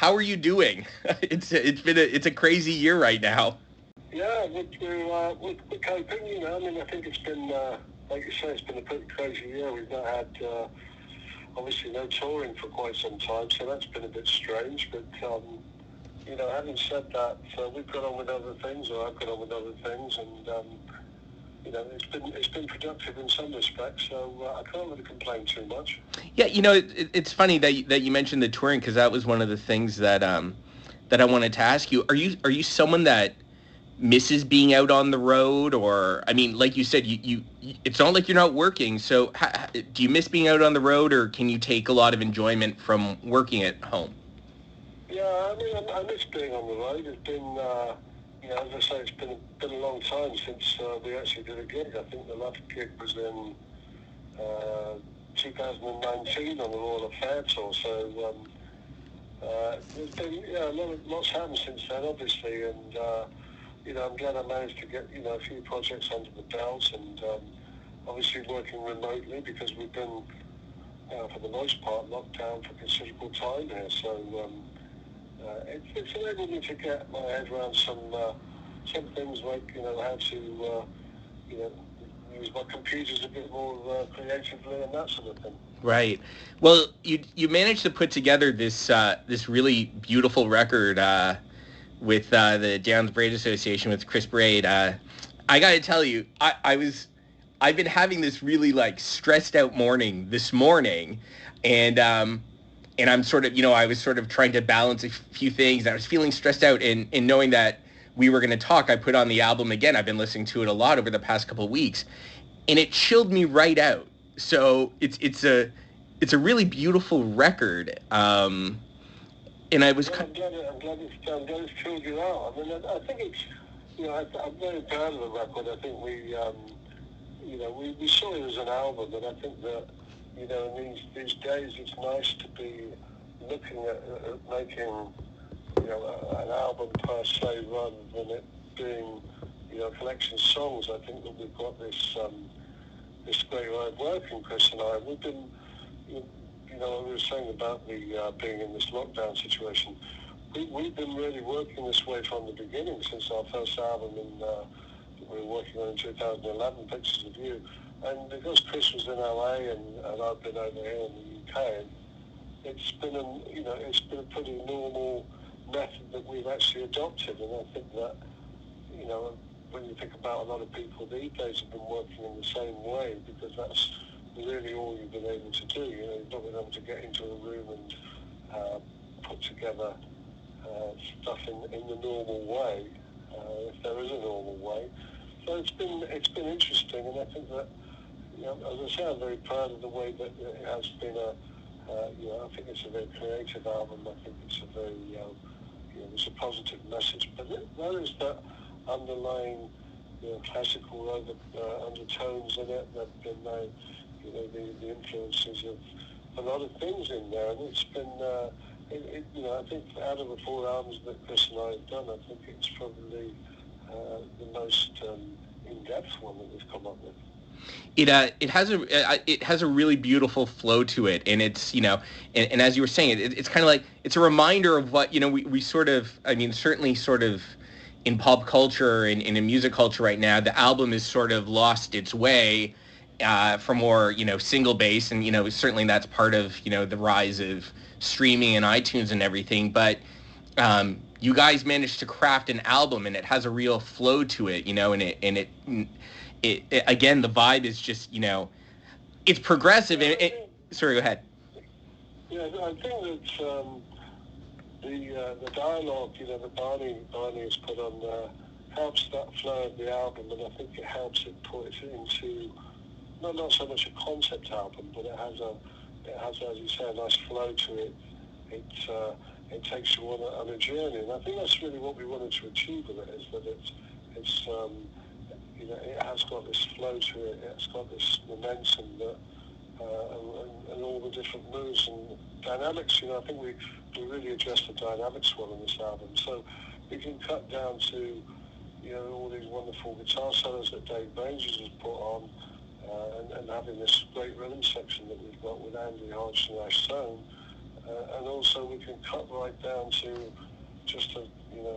how are you doing? It's a crazy year right now. Yeah, we're coping, you know. I mean, I think it's been, like you say, it's been a pretty crazy year. We've not had, obviously, no touring for quite some time, so that's been a bit strange. But, you know, having said that, we've got on with other things, or I've got on with other things, and, you know, it's been productive in some respects, so I can't really complain too much. Yeah, you know, it's funny that you mentioned the touring, because that was one of the things that I wanted to ask you. Are you someone that misses being out on the road? Or, I mean, like you said, it's not like you're not working. So do you miss being out on the road, or can you take a lot of enjoyment from working at home? Yeah, I mean, I miss being on the road. It's been, you know, as I say, it's been a long time since we actually did a gig. I think the last gig was in 2019 on the Royal Affair tour. So there's been, yeah, lots happened since then, obviously, and you know, I'm glad I managed to get, you know, a few projects under the belt, and obviously working remotely because we've been, for the most part, locked down for considerable time here. So it's enabled me to get my head around some things, like, you know, how to you know, use my computers a bit more creatively and that sort of thing. Right. Well, you managed to put together this really beautiful record with the Downs Braid Association with Chris Braid. I got to tell you, I've been having this really like stressed out morning this morning, and I'm sort of, I was sort of trying to balance a few things. I was feeling stressed out, and knowing that we were going to talk, I put on the album again. I've been listening to it a lot over the past couple of weeks, and it chilled me right out. So it's a really beautiful record. And I was. Well, I'm glad it's chilled you out. I mean, I think it's, you know, I'm very proud of the record. I think you know, we saw it as an album, and I think that, you know, in these days, it's nice to be looking at making, you know, an album per se, rather than it being, you know, a collection of songs. I think that we've got this great way of working, Chris and I. We've been, you know, we were saying about the being in this lockdown situation. We've been really working this way from the beginning, since our first album we were working on in 2011, Pictures of You. And because Chris was in LA and I've been over here in the UK, it's been it's been a pretty normal method that we've actually adopted. And I think that, you know, when you think about a lot of people these days have been working in the same way, because that's really all you've been able to do. You know, you've not been able to get into a room and put together stuff in the normal way, if there is a normal way. So it's been interesting, and I think that, you know, as I say, I'm very proud of the way that it has been you know, I think it's a very creative album. I think it's a very, you know, it's a positive message. But there is that underlying, you know, classical undertones in it, that been, you know, the influences of a lot of things in there, and it's been, you know, I think out of the four albums that Chris and I have done, I think it's probably the most in-depth one that we've come up with. It has a really beautiful flow to it, and it's, and as you were saying, it's kind of like, it's a reminder of what, we sort of, I mean, certainly sort of in pop culture and in music culture right now, the album has sort of lost its way for more, single bass, and certainly that's part of the rise of streaming and iTunes and everything, but you guys managed to craft an album, and it has a real flow to it, it again, the vibe is just, it's progressive. Sorry, go ahead. Yeah, I think that the dialogue, that Barney has put on there helps that flow of the album, and I think it helps it put it into not so much a concept album, but it has, as you say, a nice flow to it. It takes you on a journey, and I think that's really what we wanted to achieve with it, is that it's it has got this flow to it. It's got this momentum that, and all the different moves and dynamics. I think we really addressed the dynamics well in this album. So we can cut down to, all these wonderful guitar solos that Dave Ranges has put on, and having this great rhythm section that we've got with Andy Hodge and Ash Stone. and also we can cut right down to just a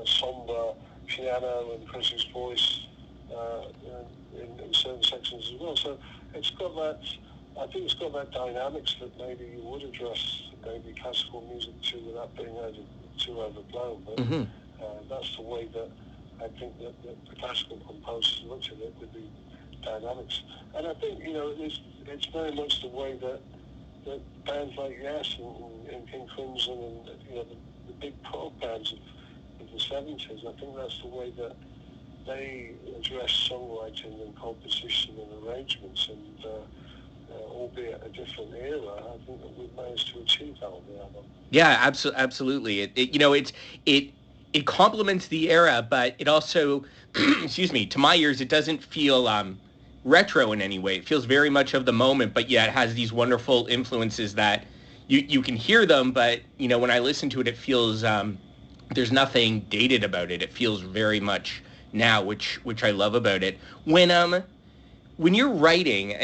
somber piano and Chris's voice in certain sections as well. So it's got that. I think it's got that dynamics that maybe you would address maybe classical music to without being too overblown. But that's the way that I think that the classical composers looked at it with the dynamics. And I think it's very much the way that bands like Yes and King Crimson and the big prog bands of the 70s. I think that's the way that they address songwriting and composition and arrangements, and albeit a different era, I think that we've managed to achieve that on the album. Yeah, absolutely. It complements the era, but it also, excuse me, to my ears, it doesn't feel retro in any way. It feels very much of the moment, but yet it has these wonderful influences that you can hear them, but when I listen to it, it feels there's nothing dated about it. It feels very much now, which I love about it. When you're writing,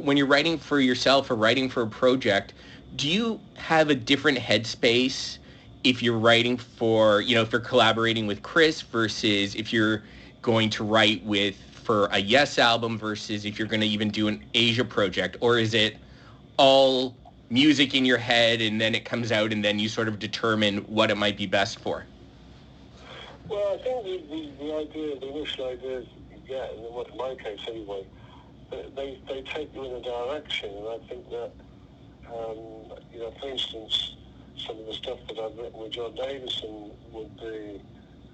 when you're writing for yourself or writing for a project, do you have a different headspace if you're writing for, if you're collaborating with Chris versus if you're going to write for a Yes album versus if you're going to even do an Asia project? Or is it all music in your head and then it comes out and then you sort of determine what it might be best for? Well, I think the initial ideas you get, and in my case anyway, they take you in a direction, and I think that, for instance, some of the stuff that I've written with John Davison would be,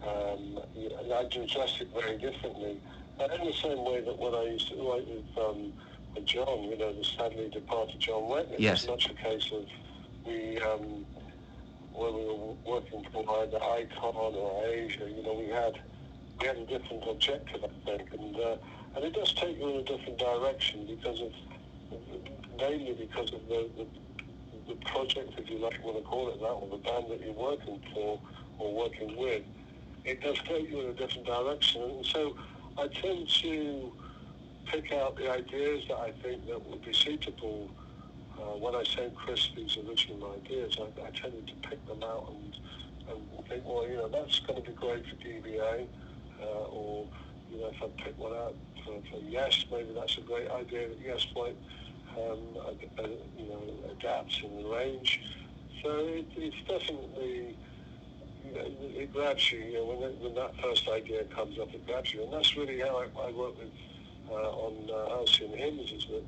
I'd address it very differently. In the same way that what I used to write with John, the sadly departed John Wetton, Yes. It's much a case of when we were working for either Icon or Asia, we had a different objective, I think, and it does take you in a different direction mainly because of the project, if you like, want to call it that, or the band that you're working for or working with. It does take you in a different direction, and so I tend to pick out the ideas that I think that would be suitable. When I sent Chris these original ideas, I tended to pick them out and think, well, that's going to be great for DBA, or if I pick one out for Yes, maybe that's a great idea that Yes might adapt and arrange. So it's definitely, it grabs you. When that first idea comes up, it grabs you, and that's really how I work with on Halcyon Hymns, is that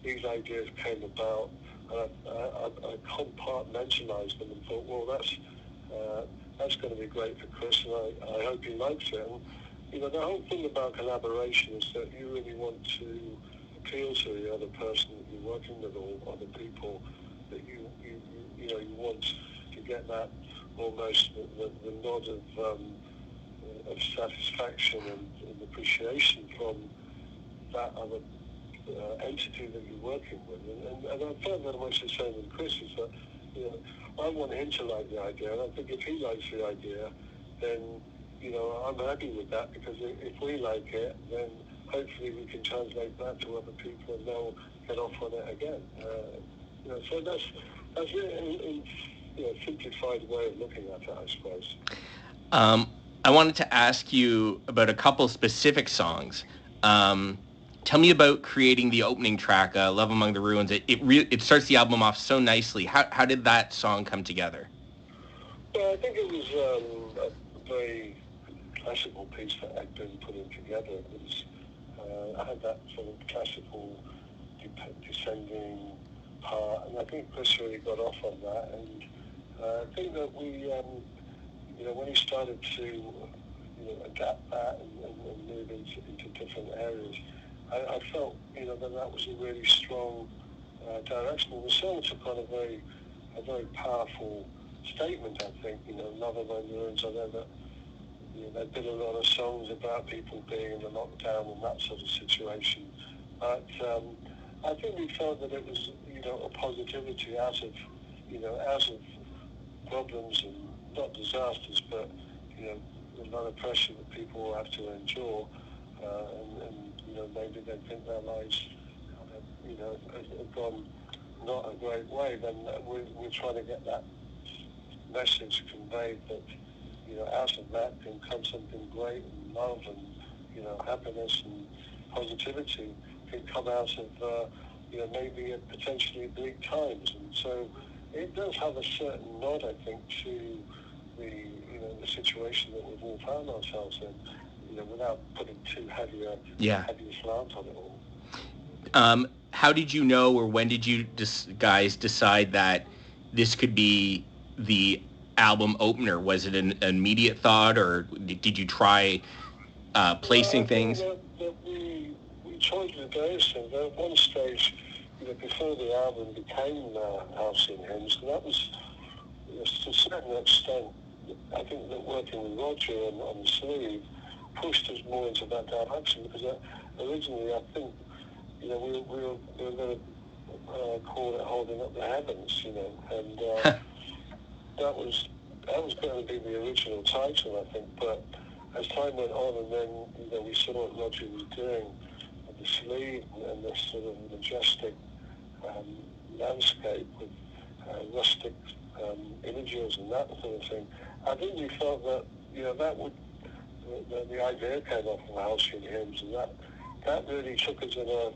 these ideas came about, and I compartmentalized them and thought, well, that's going to be great for Chris, and I hope he likes it. And the whole thing about collaboration is that you really want to appeal to the other person that you're working with, or other people that you want to get that almost the nod of satisfaction and appreciation from that other entity that you're working with. And I felt very much the same with Chris, is that I want him to like the idea, and I think if he likes the idea, then I'm happy with that, because if we like it, then hopefully we can translate that to other people and they'll get off on it again. So that's it in a simplified way of looking at it, I suppose. I wanted to ask you about a couple specific songs. Tell me about creating the opening track, "Love Among the Ruins." It starts the album off so nicely. How did that song come together? Well, I think it was a very classical piece that I'd been putting together. It was I had that sort of classical descending part, and I think Chris really got off on that. And I think that we, when he started to adapt that and move into different areas, I felt that was a really strong direction. And the song took on a very powerful statement, I think. Love Among the Ruins. I know that there've been a lot of songs about people being in the lockdown and that sort of situation, but I think we felt that it was a positivity out of problems and not disasters, but a lot of pressure that people will have to endure, and maybe they think their lives have gone not a great way, then we're trying to get that message conveyed that, out of that can come something great, and love and, happiness and positivity can come out of, maybe potentially bleak times. And so it does have a certain nod, I think, to the situation that we've all found ourselves in, without putting too heavy a slant on it all. How did you know, or when did you guys decide that this could be the album opener? Was it an immediate thought, or did you try placing things? That we tried to do various things. At one stage, before the album became Halcyon Hymns, and that was, to a certain extent, I think that working with Roger on the sleeve pushed us more into that direction, because originally I think, we were going to call it Holding Up the Heavens, and that was going to be the original title, I think. But as time went on, and then, we saw what Roger was doing with the sleeve and this sort of majestic landscape with rustic images and that sort of thing. I think we felt that, that would, the idea came off of Halcyon Hymns, and that really took us in a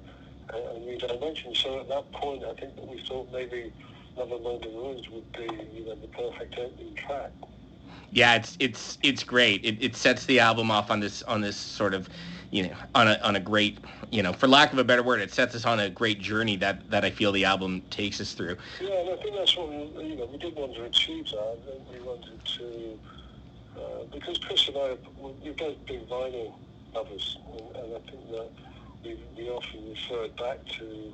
new dimension. So at that point, I think that we thought maybe Love Among the Ruins would be, the perfect opening track. Yeah, it's great. It sets the album off on this sort of, on a great, for lack of a better word, it sets us on a great journey that I feel the album takes us through. Yeah, and I think that's what we did want to achieve that. I think we wanted to, because Chris and I, we're both big vinyl lovers, and I think that we often refer back to,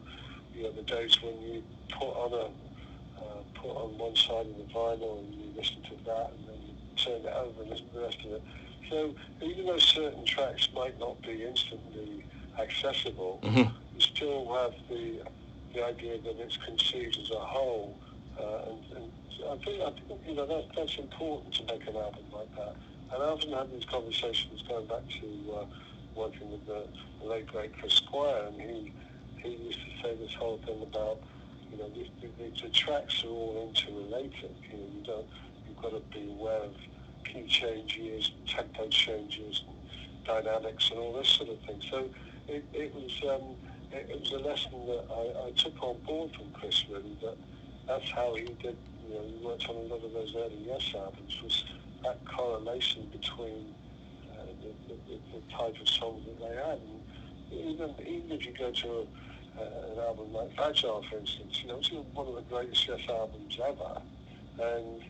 the days when you put on one side of the vinyl and you listen to that, and then you turn it over and listen to the rest of it. So even though certain tracks might not be instantly accessible, you still have the idea that it's conceived as a whole, and I think that's important to make an album like that. And I often have these conversations going back to working with the late great Chris Squire, and he used to say this whole thing about, the tracks are all interrelated. You've got to be aware of key changes, tempo changes, dynamics, and all this sort of thing. So it was a lesson that I took on board from Chris, really, that's how he did, he worked on a lot of those early Yes albums, was that correlation between the type of songs that they had. And even if you go to an album like Fragile, for instance, it's one of the greatest Yes albums ever, and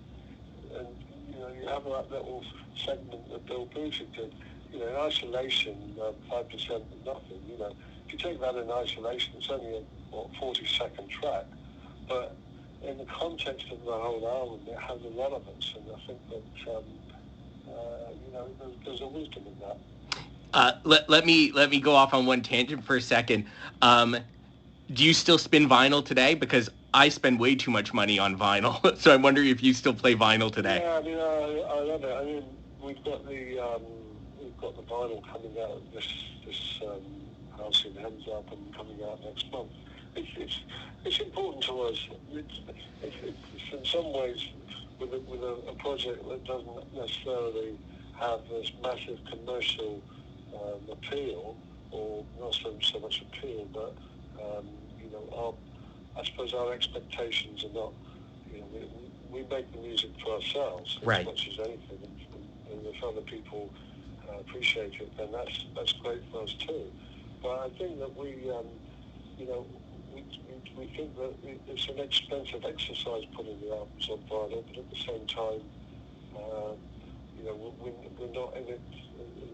you have that little segment that Bill Booth did, in isolation, 5% of nothing, if you take that in isolation, it's only a 40-second track, but in the context of the whole album, it has a relevance, and I think that, there's a wisdom in that. Let me go off on one tangent for a second. Do you still spin vinyl today? Because I spend way too much money on vinyl, so I'm wondering if you still play vinyl today. Yeah, I love it. I mean, we've got the vinyl coming out. This Halcyon Hymns album coming out next month. It's important to us. It's in some ways with a project that doesn't necessarily have this massive commercial appeal, or not so much appeal, but I suppose our expectations are not, we make the music for ourselves as much as anything, and if other people appreciate it, then that's great for us too. But I think that we think that it's an expensive exercise putting the albums on vinyl, but at the same time, we're not in it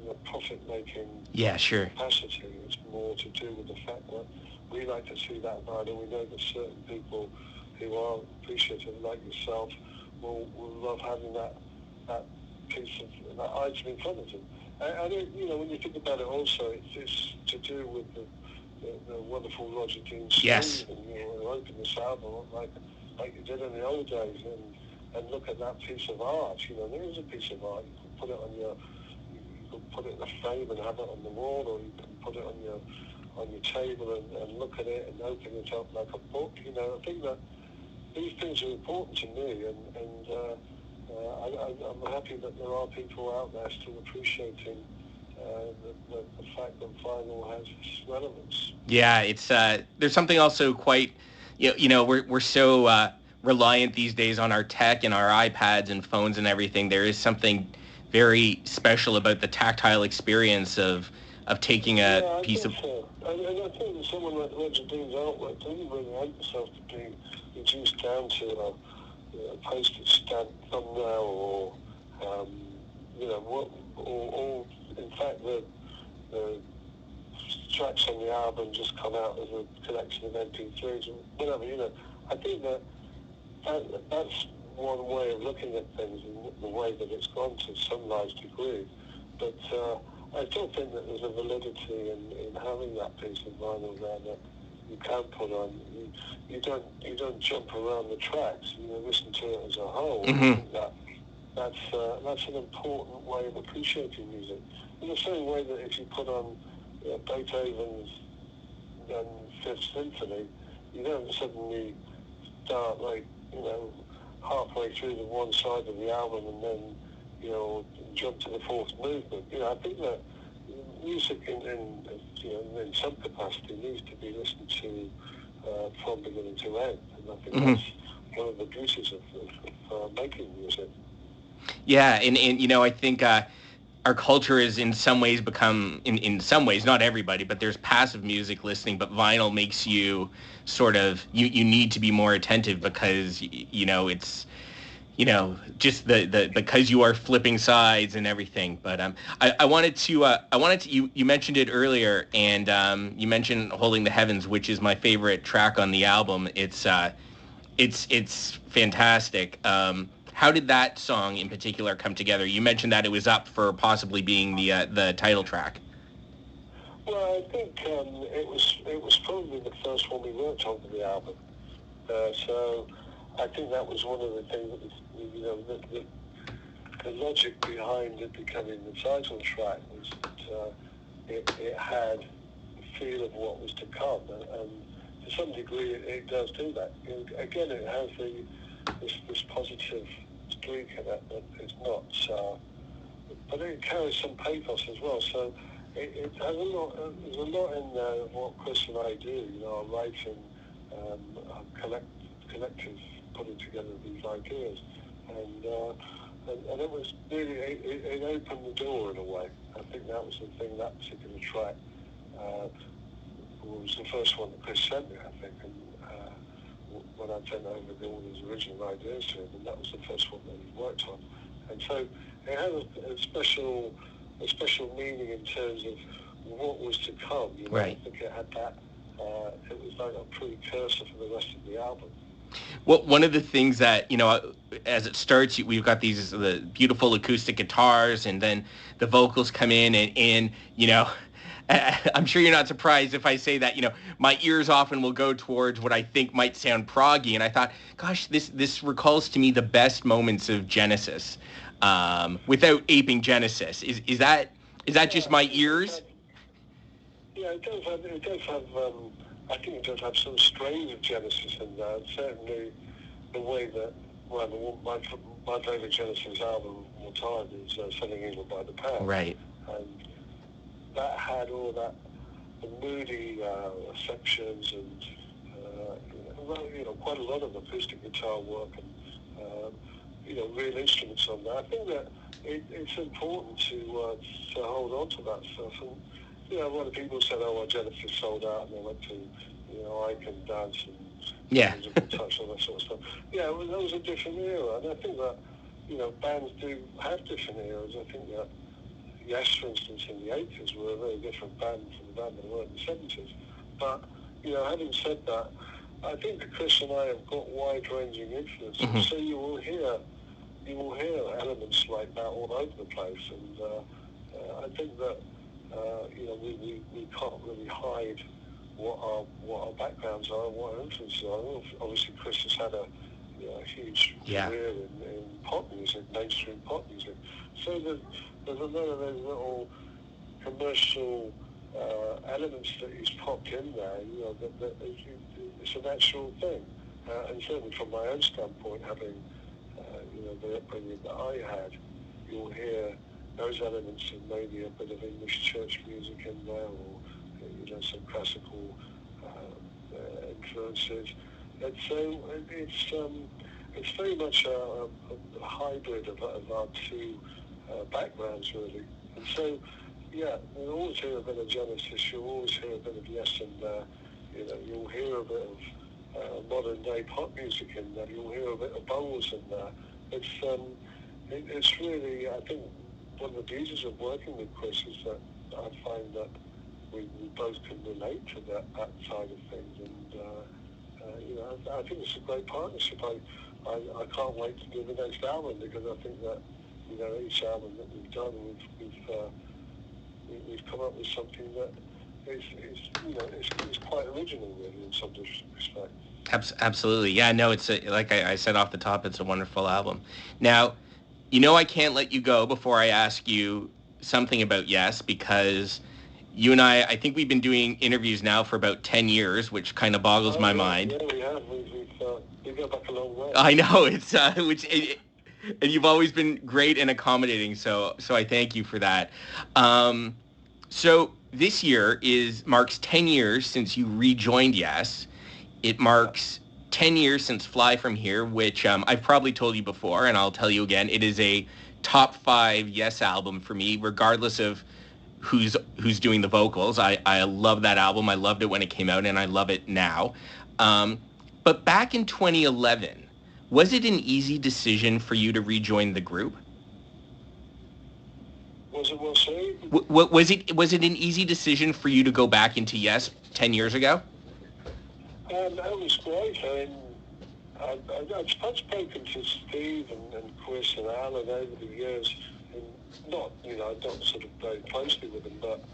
in a profit-making capacity. It's more to do with the fact that we like to see that vinyl. We know that certain people who are appreciative, like yourself, will love having that piece of that item in front of them. And when you think about it, also it's to do with the wonderful Roger Dean sleeve, and open this album like you did in the old days, and look at that piece of art. There is a piece of art. You can put it on you can put it in a frame and have it on the wall, or you can put it on on your table and look at it and open it up like a book. You know, I think that these things are important to me, and I'm happy that there are people out there still appreciating the fact that vinyl has relevance. Yeah, it's there's something also quite, we're so reliant these days on our tech and our iPads and phones and everything. There is something very special about the tactile experience of taking a Yeah, I piece think of. so. And I think that someone like Roger Dean's artwork doesn't really lend itself to being reduced down to a postage stamp thumbnail um, or in fact the tracks on the album just come out as a collection of MP3s or whatever. You know, I think that's one way of looking at things and the way that it's gone to some large degree. But I still think that there's a validity in having that piece of vinyl there that you can put on. You don't jump around the tracks. You listen to it as a whole. Mm-hmm. I think that's an important way of appreciating music. In the same way that if you put on Beethoven's Fifth Symphony, you don't suddenly start halfway through the one side of the album and then jump to the fourth movement. I think that music in some capacity needs to be listened to from beginning to end, and I think that's one of the beauties of making music. Yeah, and I think our culture is in some ways become, in some ways, not everybody, but there's passive music listening, but vinyl makes you sort of, you need to be more attentive because, it's, just the because you are flipping sides and everything. But I wanted to you mentioned it earlier, and you mentioned Holding the Heavens, which is my favorite track on the album. It's fantastic. How did that song in particular come together? You mentioned that it was up for possibly being the title track. Well, I think it was probably the first one we worked on for the album. So I think that was one of the things that was, the logic behind it becoming the title track was that it had the feel of what was to come, and to some degree it does do that. Again, it has this positive streak in it that is not, but it carries some pathos as well. So it has a lot. There's a lot in there of what Chris and I do. Our writing, our collective putting together these ideas, and it was really it opened the door in a way. I think that was the thing. That particular track was the first one that Chris sent me, I think, and when I sent over all his original ideas to him, and that was the first one that he worked on. And so it had a special meaning in terms of what was to come. Right. I think it had that. It was like a precursor for the rest of the album. Well, one of the things that, as it starts, we've got the beautiful acoustic guitars, and then the vocals come in, and I'm sure you're not surprised if I say that, my ears often will go towards what I think might sound proggy, and I thought, gosh, this recalls to me the best moments of Genesis, without aping Genesis. Is that just my ears? It does have. I think it does have some strains of Genesis in there. And certainly, the way that my favorite Genesis album of all time is "Sending Evil by the Pound." Right. And that had all that the moody sections and quite a lot of acoustic guitar work and real instruments on there. I think that it's important to hold on to that stuff. And a lot of people said, "Oh, well, Genesis sold out," and they went to I Can Dance and Musical Touch, all that sort of stuff. Yeah, well, that was a different era, and I think that bands do have different eras. I think that Yes, for instance, in the 80s were a very different band from the band they were in the 70s. But having said that, I think that Chris and I have got wide-ranging influences, so you will hear elements like that all over the place, and I think that we can't really hide what our backgrounds are and what our influences are. Obviously, Chris has had a huge career in pop music, mainstream pop music. So there's a lot of those little commercial elements that he's popped in there, that it's a natural thing. And certainly from my own standpoint, having, the upbringing that I had, you'll hear those elements of maybe a bit of English church music in there, or, some classical influences. And so it's very much a hybrid of our two backgrounds, really. And so, yeah, you'll always hear a bit of Genesis, you'll always hear a bit of Yes in there, you'll hear a bit of modern day pop music in there, you'll hear a bit of bowls in there. It's really, I think, one of the beauties of working with Chris is that I find that we both can relate to that side of things, and I think it's a great partnership. I can't wait to do the next album, because I think that each album that we've done, we've come up with something that is quite original, really, in some respect. Absolutely, yeah. No, it's like I said off the top, it's a wonderful album. Now, I can't let you go before I ask you something about Yes, because you and I think we've been doing interviews now for about 10 years, which kind of boggles my mind. Yeah, we have. We go back a long way. I know, it's and you've always been great and accommodating, so I thank you for that. So this year marks 10 years since you rejoined Yes. It marks 10 years since Fly From Here, which I've probably told you before, and I'll tell you again. It is a top 5 Yes album for me, regardless of who's doing the vocals. I love that album. I loved it when it came out, and I love it now. But back in 2011, was it an easy decision for you to rejoin the group? Was it, sorry? Was it an easy decision for you to go back into Yes 10 years ago? That was great. I've spoken to Steve and Chris and Alan over the years, and not sort of very closely with them, but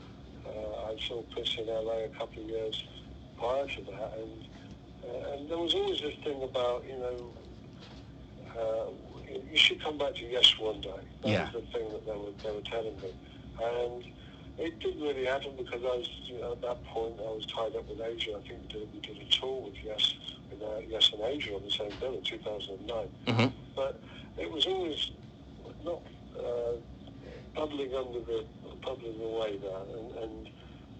I saw Chris in LA a couple of years prior to that, and there was always this thing about, you should come back to Yes one day. That was the thing that they were telling me, and it didn't really happen because I was, at that point, I was tied up with Asia. I think we did a tour with Yes and Asia on the same bill in 2009. Mm-hmm. But it was always not bubbling away there. And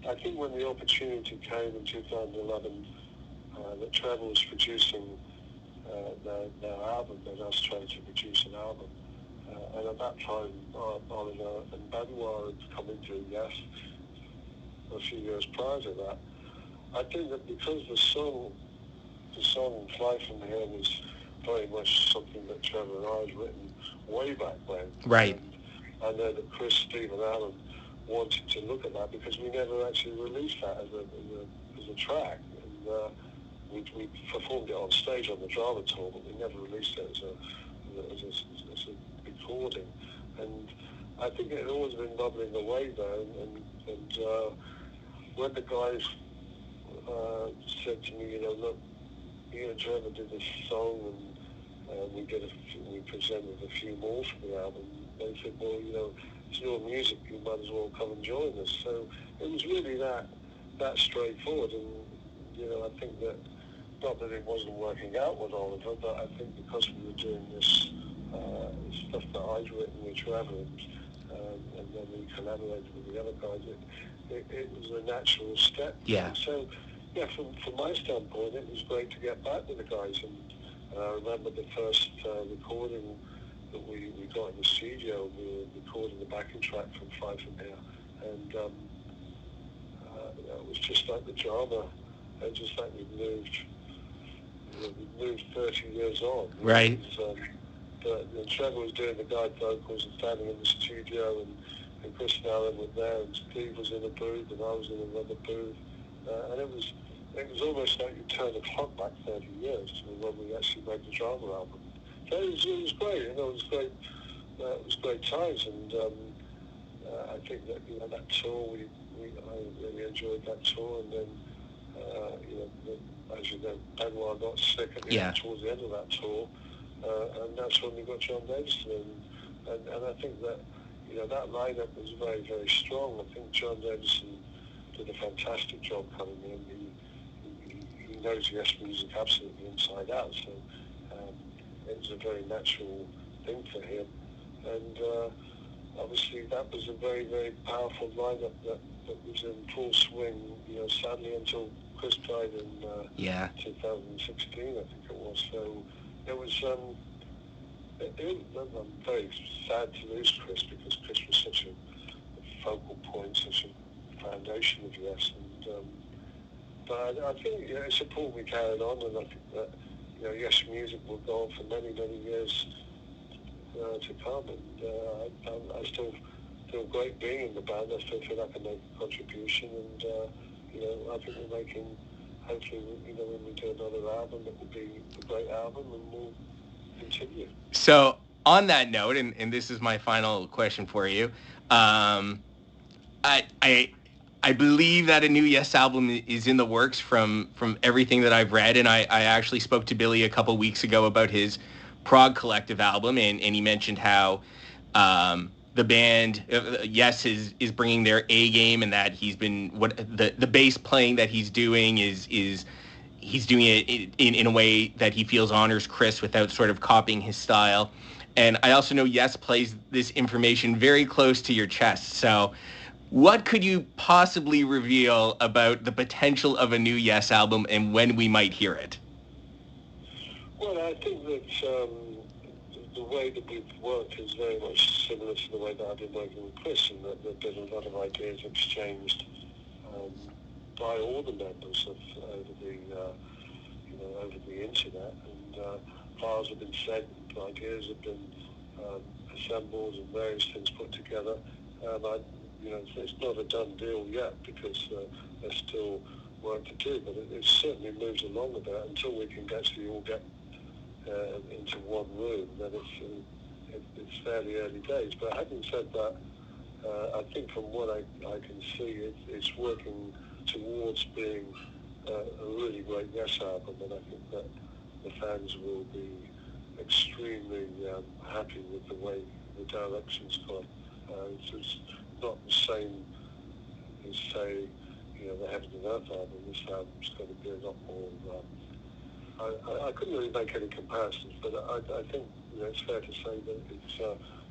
I think when the opportunity came in 2011 that Trevor was producing their album, they'd asked Trevor to produce an album. And at that time, Oliver and Benoit had come into Yes a few years prior to that. I think that because the song Fly From Here was very much something that Trevor and I had written way back when. Right. And I know that Chris, Steve and Alan wanted to look at that because we never actually released that as a track. And we performed it on stage on the drama tour, but we never released it as a recording. And I think it had always been bubbling away there. And when the guys said to me, look, you and Trevor did this song, and we presented a few more for the album. They said, well, it's your music, you might as well come and join us. So it was really that straightforward. And I think that, not that it wasn't working out with Oliver, but I think because we were doing this stuff that I'd written with Trevor, and then we collaborated with the other guys, it was a natural step. Yeah. So, yeah, from my standpoint, it was great to get back with the guys. And I remember the first recording that we got in the studio. We were recording the backing track from Fly From Here, and it was just like the drama, and just like we'd moved 30 years on. Right. And Trevor was doing the guide vocals and standing in the studio, and Chris and Alan were there, and Steve was in a booth, and I was in another booth, and it was almost like you turn the clock back 30 years to when we actually made the drama album. So it was great, it was great. It was great times, and I think that that tour, I really enjoyed that tour, and then as you know, Benoit got sick towards the end of that tour, and that's when we got John Davison, and I think that that lineup was very, very strong. I think John Davison did a fantastic job coming in. He knows Yes music absolutely inside out, so it was a very natural thing for him. And obviously that was a very, very powerful lineup that was in full swing, sadly until Chris died in 2016, I think it was. So it was, I'm very sad to lose Chris, because Chris was such a focal point, such a foundation of Yes. And but I think it's important we carried on, and I think that Yes music will go on for many, many years to come. And I still feel great being in the band. I still feel like I make a contribution, and I think we're making, hopefully, when we do another album, it will be a great album, and we'll continue. So on that note, and this is my final question for you, I believe that a new Yes album is in the works from everything that I've read, and I actually spoke to Billy a couple weeks ago about his Prague Collective album, and he mentioned how the band Yes is bringing their A game, and that he's been the bass playing that he's doing is he's doing it in a way that he feels honors Chris without sort of copying his style. And I also know Yes plays this information very close to your chest. So what could you possibly reveal about the potential of a new Yes album and when we might hear it? Well, I think that the way that we've worked is very much similar to the way that I've been working with Chris, and that there have been a lot of ideas exchanged by all the members over the internet, and files have been sent, ideas have been assembled, and various things put together. It's not a done deal yet, because there's still work to do, but it certainly moves along a bit until we can actually all get into one room. Then it's fairly early days. But having said that, I think from what I can see, it's working towards being a really great Yes album, and I think that the fans will be extremely happy with the way the direction's gone. It's not the same as, say, the Heaven and Earth album. This album's going to be a lot more. I couldn't really make any comparisons, but I think it's fair to say that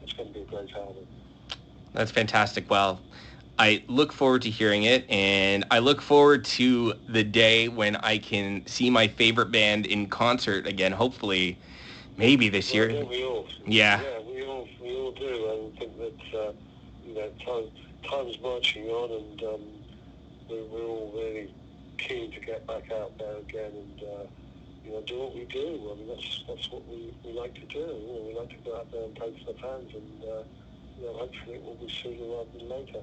it's going to be a great album. That's fantastic. Well, I look forward to hearing it, and I look forward to the day when I can see my favorite band in concert again, hopefully, maybe this year. Yeah, we all. Yeah. Yeah, we all do. I think that time's marching on, and we're all really keen to get back out there again and do what we do. I mean, that's what we like to do. We like to go out there and play to the fans, and hopefully it will be sooner rather than later.